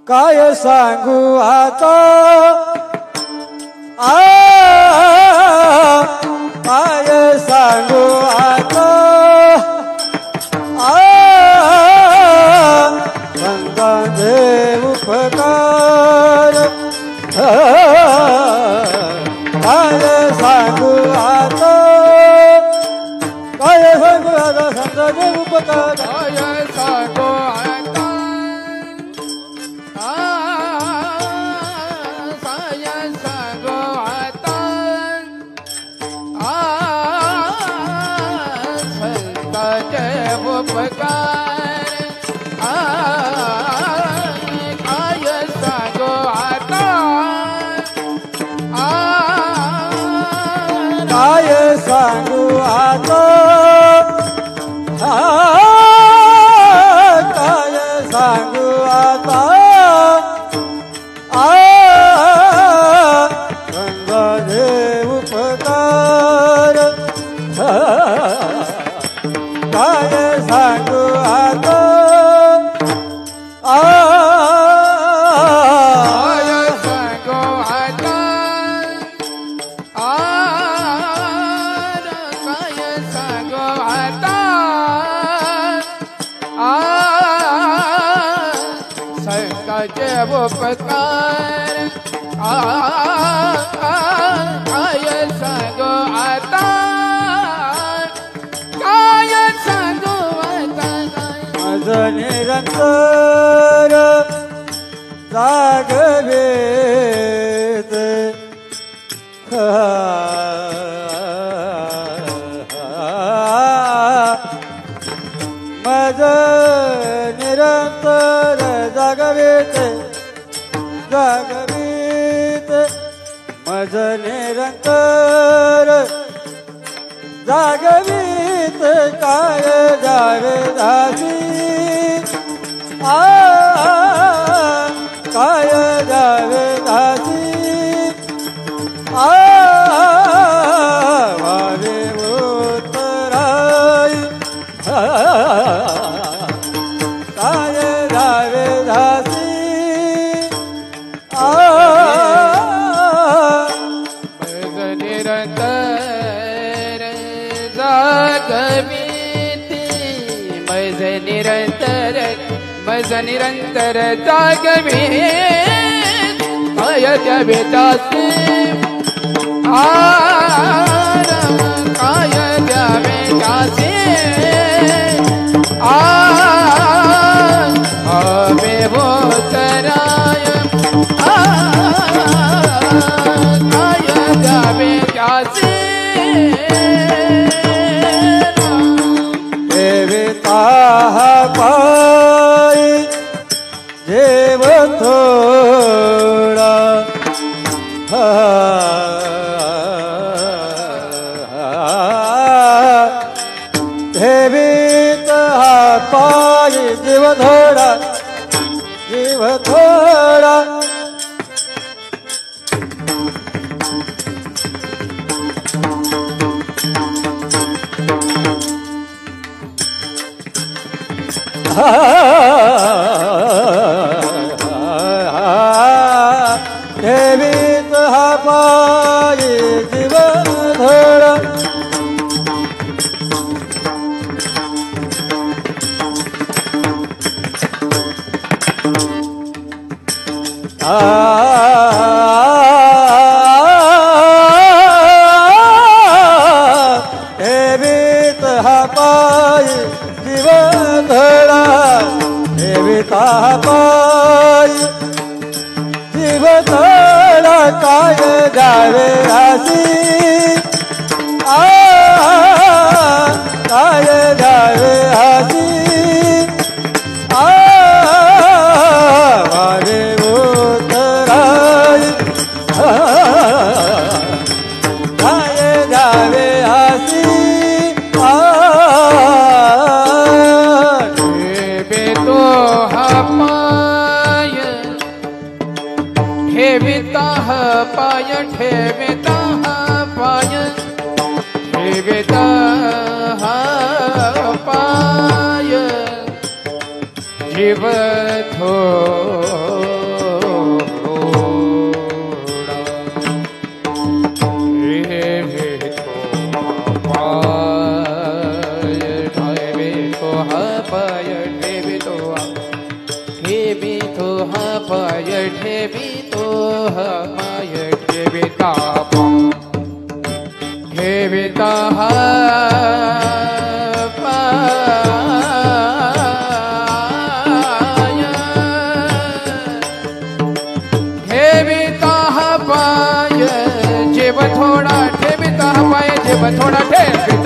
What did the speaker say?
काय सांगू आता काय सांगू आता संतांचे उपकार काय सांगू आता काय सांगू आता संतांचे उपकार काय सांगू काय सांगू आता काय सांगू आता संतांचे उपकार काय सांगू आता उपकार काय सांगू आता काय सांगू आता माझं निरंतर जागवेत माझं निरंतर जागवेत जागवीत मज निरंतर जागवीत काय जावे दासी काय जावे दासी वारे उतराई काय जावे दासी मज निरंतर जागवीत काय त्या बेतासी काय त्या बेतासी आवे भोतराय काय त्या बेतासी देवता पाय देव थोडा देवीत पाय जीव थोडा जीव थोडा देवीत पाय जीव थोडा देवीत पाय जावे हासी काय जावे हासी वारे उतराई काय जावे हासी ठेवितो हा पाय ठेविता हा पाय ठेविता हा पाय ठेविता हा पाय जीव थोडा ठेवितो पाय ठेवितो हा पाय ठेवितो हा पाय ठेवितो हा पाय ठेविता ठेविता हा पाय ठेविता हा पाय जीव थोडा ठेविता हा पाय जीव थोडा ठेविता